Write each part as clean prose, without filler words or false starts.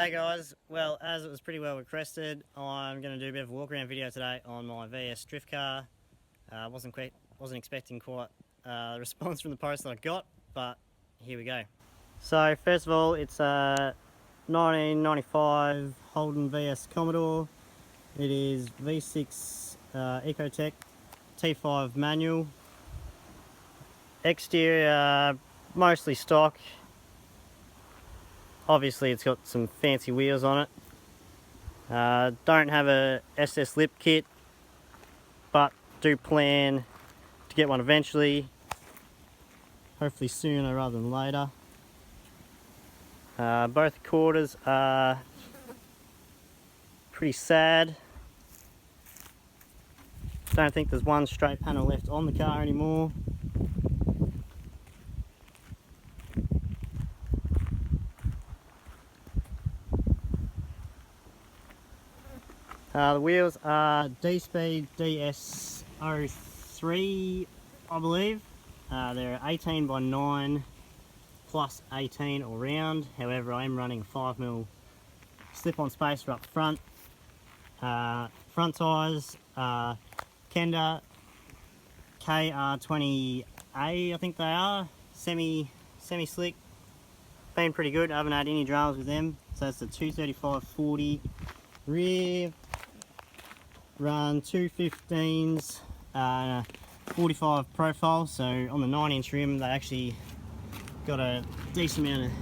Hey guys, well, as it was pretty well requested, I'm going to do a bit of a walk around video today on my VS drift car. Wasn't expecting quite the response from the post that I got, but here we go. So first of all, it's a 1995 Holden VS Commodore. It is V6 Ecotec T5 manual. Exterior mostly stock. Obviously it's got some fancy wheels on it. Don't have a SS lip kit, but do plan to get one eventually, hopefully sooner rather than later. Both quarters are pretty sad. Don't think there's one straight panel left on the car anymore. The wheels are D-Speed DS03, I believe. They're 18 by 9 plus 18 all round. However, I am running a 5mm slip-on spacer up front. Front tyres are Kenda KR20A, I think they are. Semi-slick. Been pretty good. I haven't had any dramas with them. So that's the 235/40 rear. Run 215s, 45 profile, so on the 9-inch rim they actually got a decent amount of,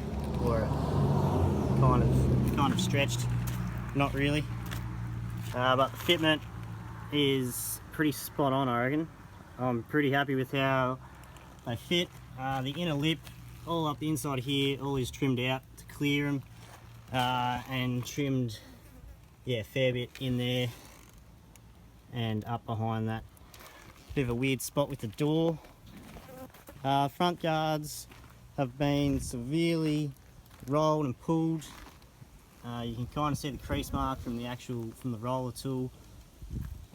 or kind of stretched, not really, but the fitment is pretty spot on, I reckon. I'm pretty happy with how they fit. The inner lip, all up the inside here, all is trimmed out to clear them, and trimmed, yeah, a fair bit in there. And up behind that, bit of a weird spot with the door. Front guards have been severely rolled and pulled. You can kind of see the crease mark from the roller tool.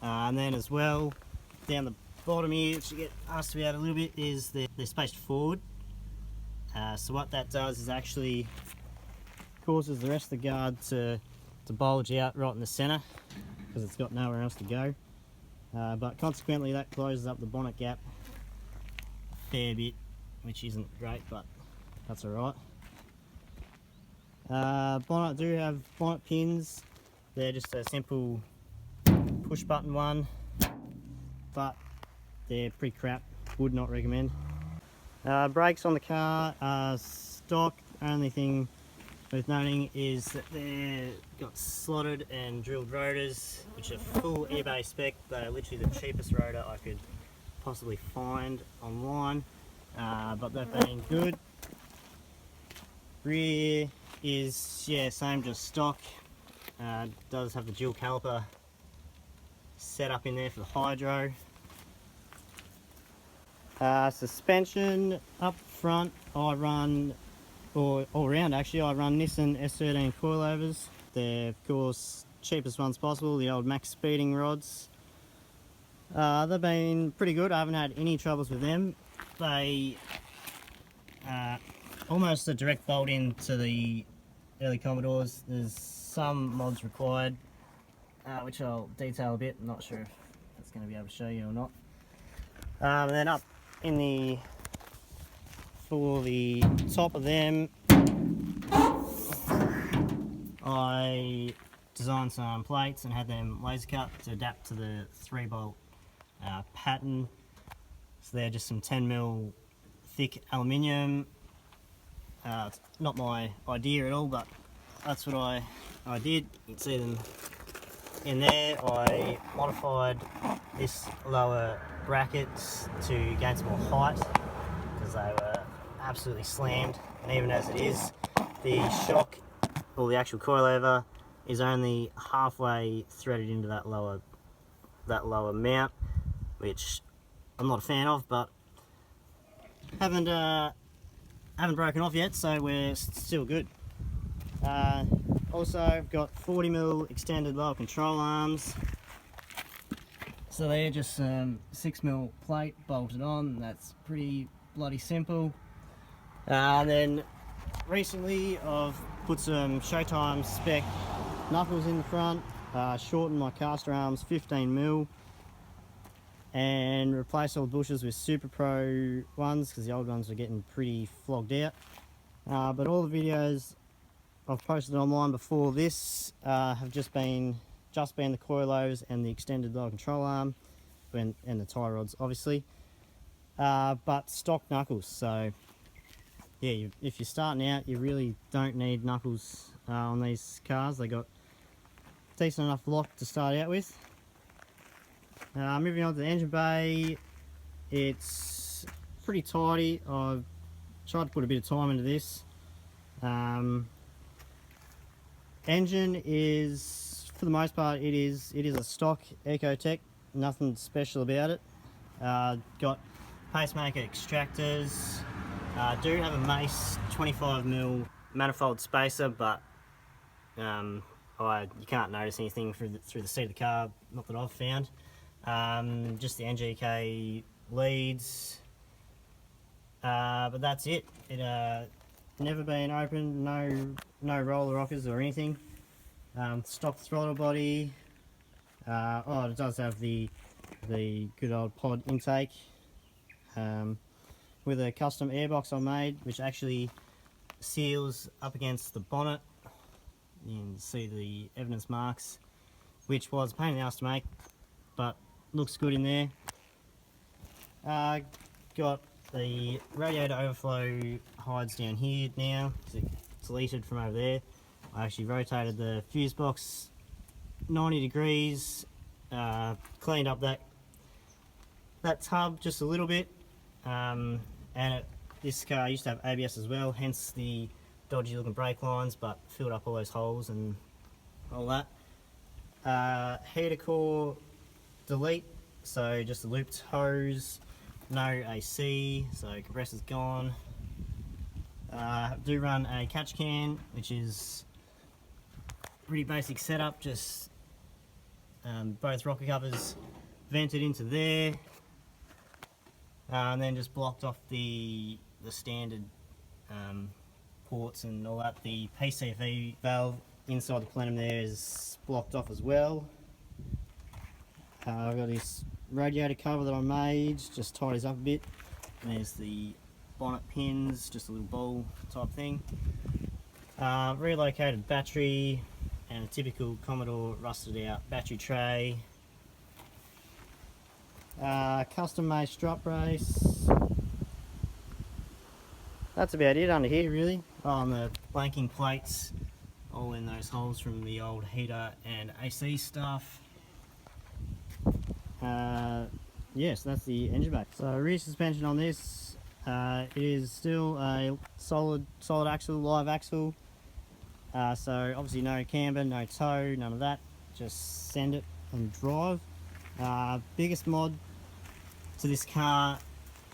And then as well, down the bottom here, which you get asked about a little bit, is they're spaced forward. So what that does is actually causes the rest of the guard to bulge out right in the centre, because it's got nowhere else to go. But consequently that closes up the bonnet gap a fair bit, which isn't great, but that's alright. Bonnet do have bonnet pins. They're just a simple push button one, but they're pretty crap, would not recommend. Brakes on the car are stock. Only thing worth noting is that they've got slotted and drilled rotors, which are full eBay spec. They're literally the cheapest rotor I could possibly find online, but they've been good. Rear is, yeah, same, just stock. Does have the dual caliper set up in there for the hydro. Suspension up front, I run, or all around actually, I run Nissan S13 coilovers. They're of course cheapest ones possible, the old MACE speeding rods. They've been pretty good. I haven't had any troubles with them. They almost a direct bolt into the early Commodores. There's some mods required, which I'll detail a bit. I'm not sure if that's going to be able to show you or not. And then up in the, for the top of them, I designed some plates and had them laser cut to adapt to the 3-bolt pattern. So they're just some 10mm thick aluminium. It's not my idea at all, but that's what I did. You can see them in there. I modified this lower brackets to gain some more height because they were absolutely slammed, and even as it is, the shock, or the actual coilover, is only halfway threaded into that lower mount, which I'm not a fan of, but haven't broken off yet, so we're still good. Also, I've got 40mm extended lower control arms. So they're just 6mm plate bolted on. That's pretty bloody simple. And then recently I've put some Showtime spec knuckles in the front, shorten my castor arms 15mm, and replace all the bushes with SuperPro ones because the old ones were getting pretty flogged out. But all the videos I've posted online before this have just been the coilovers and the extended dial control arm and the tie rods obviously, but stock knuckles. So yeah, if you're starting out, you really don't need knuckles on these cars. They got decent enough lock to start out with. Moving on to the engine bay, it's pretty tidy. I've tried to put a bit of time into this. Engine is, for the most part, it is a stock Ecotec, nothing special about it. Got pacemaker extractors. Do have a MACE 25mm manifold spacer, but you can't notice anything through the seat of the car, not that I've found. Just the NGK leads, but that's it. It never been opened, no roller rockers or anything. Stock throttle body. Oh, it does have the good old pod intake with a custom airbox I made, which actually seals up against the bonnet. You can see the evidence marks, which was a pain in the ass to make, but looks good in there. Got the Radiator Overflow hides down here now, it's deleted from over there. I actually rotated the fuse box 90 degrees, cleaned up that tub just a little bit, and this car used to have ABS as well, hence the dodgy looking brake lines, but filled up all those holes and all that. Heater core delete, so just a looped hose, no AC, so compressor's gone. Do run a catch can, which is pretty basic setup, just both rocker covers vented into there, and then just blocked off the standard ports and all that. The PCV valve inside the plenum there is blocked off as well. I've got this radiator cover that I made, just tidies up a bit. And there's the bonnet pins, just a little bowl type thing. Relocated battery and a typical Commodore rusted out battery tray. Custom made strut brace. That's about it under here really. On the blanking plates, all in those holes from the old heater and AC stuff. Yes, that's the engine bay. So rear suspension on this, it is still a solid axle, live axle. So obviously no camber, no tow, none of that. Just send it and drive. Biggest mod to this car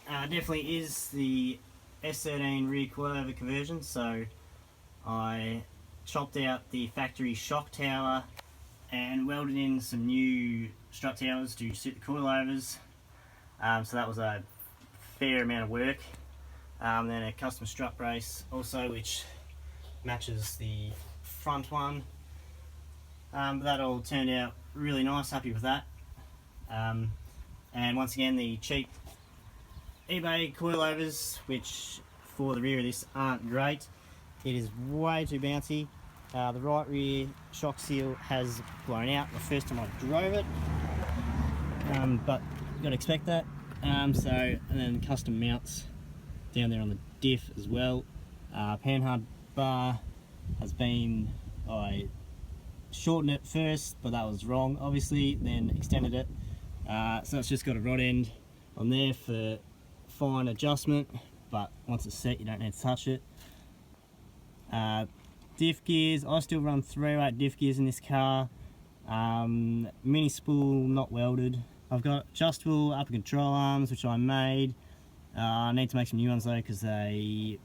definitely is the S13 rear coilover conversion. So I chopped out the factory shock tower and welded in some new strut towers to suit the coilovers. So that was a fair amount of work. Then a custom strut brace also, which matches the front one. But that all turned out really nice, happy with that. And once again, the cheap eBay coilovers, which for the rear of this aren't great. It is way too bouncy. The right rear shock seal has blown out the first time I drove it, but you gotta expect that. And then custom mounts down there on the diff as well. Panhard bar has been, I shortened it first, but that was wrong obviously, then extended it. So it's just got a rod end on there for fine adjustment, but once it's set you don't need to touch it. Diff gears, I still run 308 diff gears in this car. Mini spool, not welded. I've got adjustable upper control arms, which I made. I need to make some new ones though, because they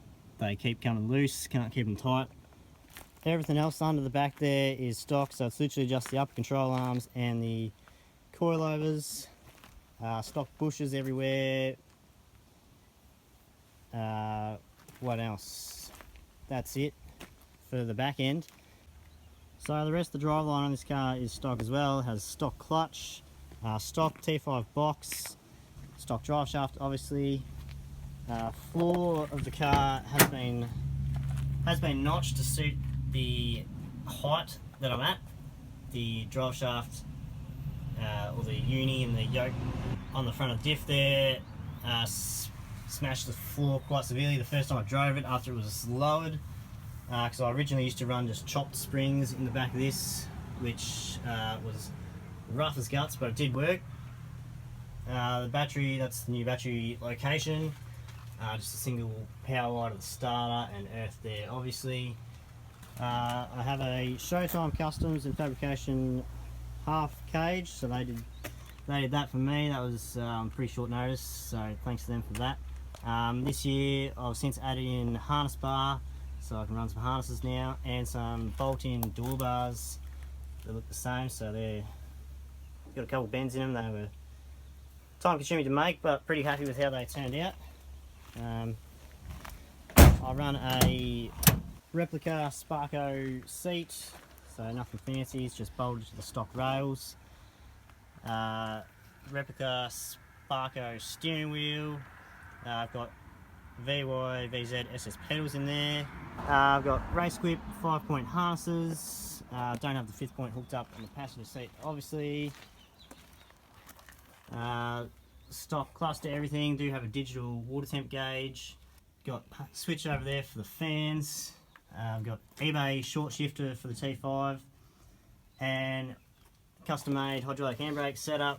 keep coming loose, can't keep them tight. Everything else under the back there is stock, so it's literally just the upper control arms and the coilovers. Stock bushes everywhere. What else? That's it for for the back end. So the rest of the driveline on this car is stock as well. It has stock clutch, stock T5 box, stock drive shaft obviously. Floor of the car has been notched to suit the height that I'm at. The drive shaft or the uni and the yoke on the front of the diff there smashed the floor quite severely the first time I drove it after it was lowered, because I originally used to run just chopped springs in the back of this, which was rough as guts, but it did work. The battery, that's the new battery location, just a single power light at the starter and earth there obviously. I have a Showtime Customs and Fabrication half-cage, so they did that for me. That was pretty short notice, so thanks to them for that. This year I've since added in harness bar, so I can run some harnesses now, and some bolt-in door bars that look the same, so they're got a couple bends in them. They were time consuming to make, but pretty happy with how they turned out. I run a replica Sparko seat, so nothing fancy, it's just bolted to the stock rails. Replica Sparko steering wheel. I've got VY, VZ, SS pedals in there. I've got race whip 5-point harnesses. Don't have the 5th point hooked up on the passenger seat obviously. Stock cluster everything. Do have a digital water temp gauge. Got switch over there for the fans. I've got eBay short shifter for the T5 and custom made hydraulic handbrake setup.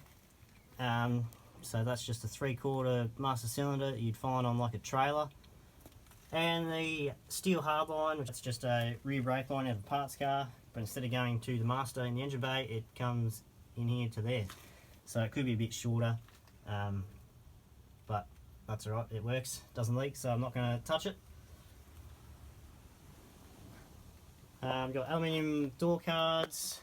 So that's just a 3/4 master cylinder that you'd find on like a trailer. And the steel hardline, which is just a rear brake line out of the parts car, but instead of going to the master in the engine bay, it comes in here to there. So it could be a bit shorter, but that's alright, it works, doesn't leak, so I'm not going to touch it. I've got aluminium door cards,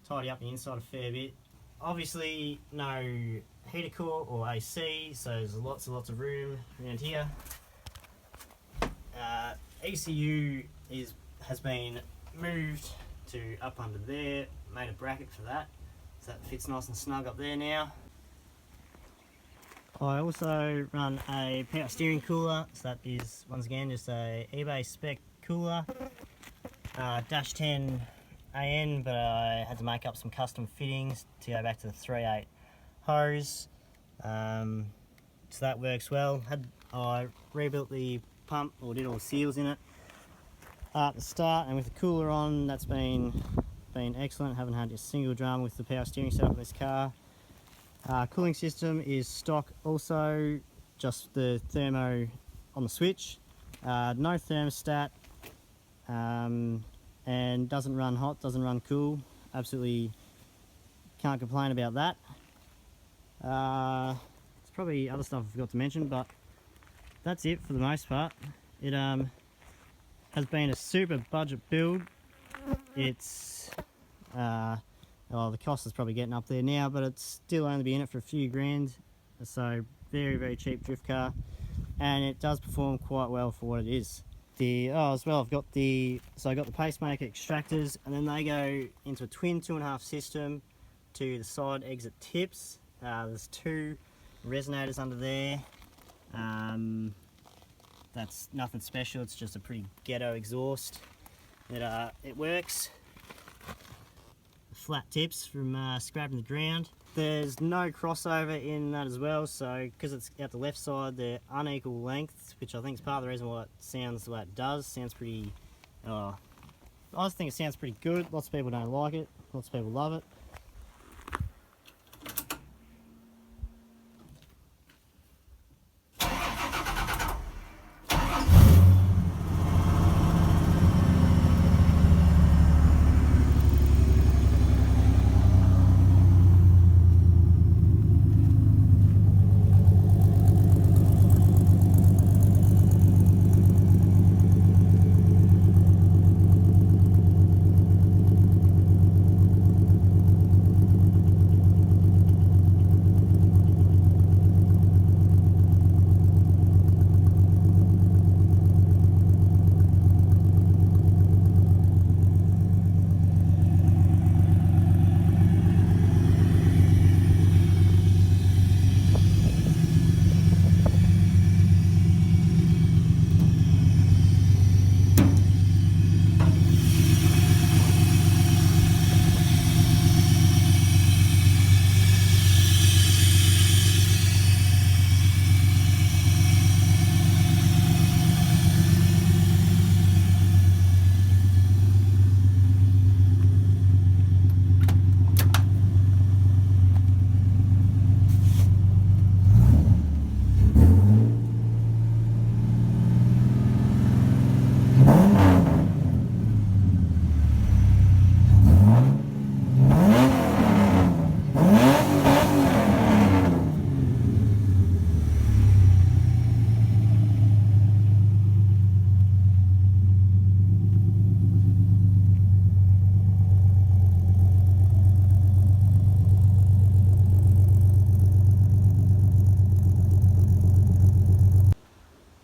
tidy up the inside a fair bit. Obviously no heater core or AC, so there's lots of room around here. ECU has been moved to up under there, made a bracket for that, so that fits nice and snug up there now. I also run a power steering cooler, so that is once again just a eBay spec cooler. Dash 10 AN, but I had to make up some custom fittings to go back to the 3.8 hose, so that works well. I rebuilt the pump, or did all the seals in it at the start, and with the cooler on, that's been excellent. Haven't had a single drama with the power steering setup of this car. Cooling system is stock also, just the thermo on the switch. No thermostat, and doesn't run hot, doesn't run cool. Absolutely can't complain about that. There's probably other stuff I forgot to mention, but that's it for the most part. It has been a super budget build. It's the cost is probably getting up there now, but it's still only be in it for a few grand, so very cheap drift car, and it does perform quite well for what it is. As well, I got the pacemaker extractors, and then they go into a twin 2.5 system to the side exit tips. There's 2 resonators under there. That's nothing special, it's just a pretty ghetto exhaust. It works. Flat tips from scraping the ground. There's no crossover in that as well, so because it's at the left side, they're unequal lengths, which I think is part of the reason why it sounds the way it does. Sounds pretty, I just think it sounds pretty good. Lots of people don't like it, lots of people love it.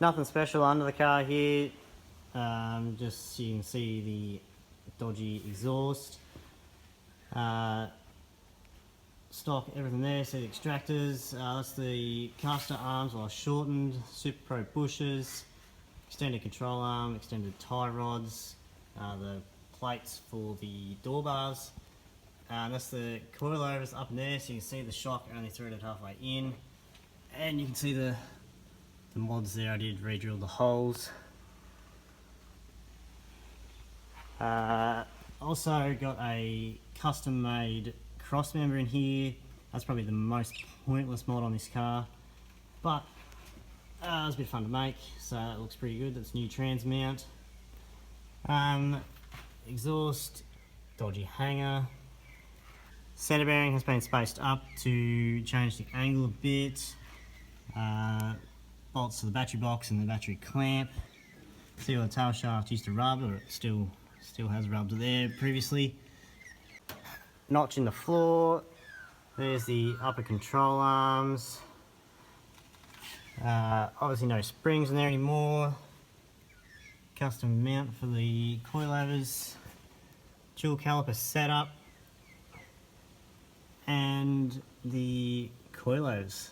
Nothing special under the car here, just so you can see the dodgy exhaust. Stock, everything there, see the extractors, that's the castor arms, well shortened, SuperPro bushes, extended control arm, extended tie rods, the plates for the door bars, that's the coilovers up in there, so you can see the shock only threaded halfway in, and you can see the mods there. I did re-drill the holes. Also got a custom made cross member in here. That's probably the most pointless mod on this car, but it was a bit fun to make, so it looks pretty good. That's new trans mount. Exhaust, dodgy hanger. Center bearing has been spaced up to change the angle a bit. Bolts to the battery box and the battery clamp. See where the tail shaft used to rub, or it still has rubbed there previously. Notch in the floor. There's the upper control arms. Obviously no springs in there anymore. Custom mount for the coilovers. Dual caliper setup. And the coilovers.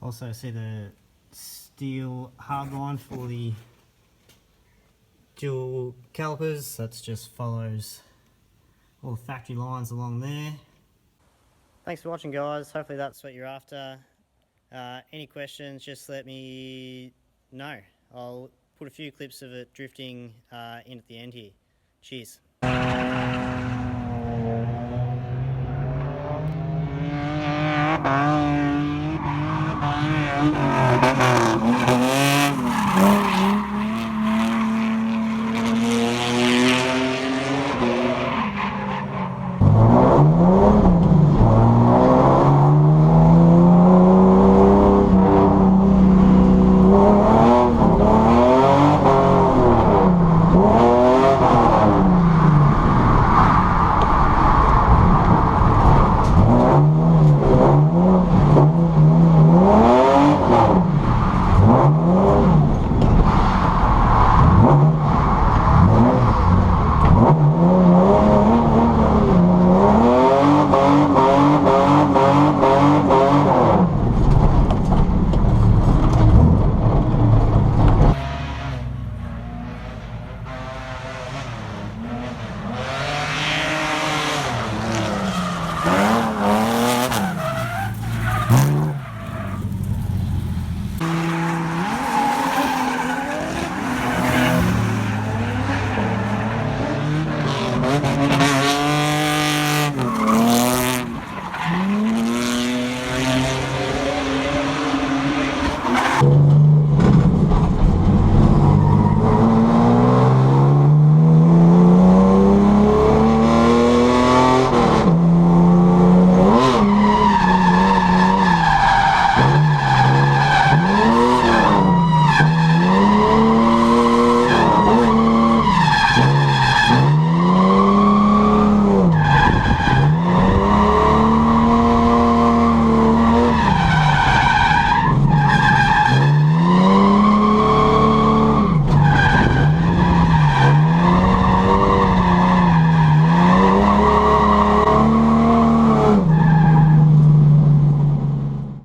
Also see the steel hardline for the dual calipers. That just follows all the factory lines along there. Thanks for watching, guys. Hopefully that's what you're after. Any questions, just let me know. I'll put a few clips of it drifting in at the end here. Cheers.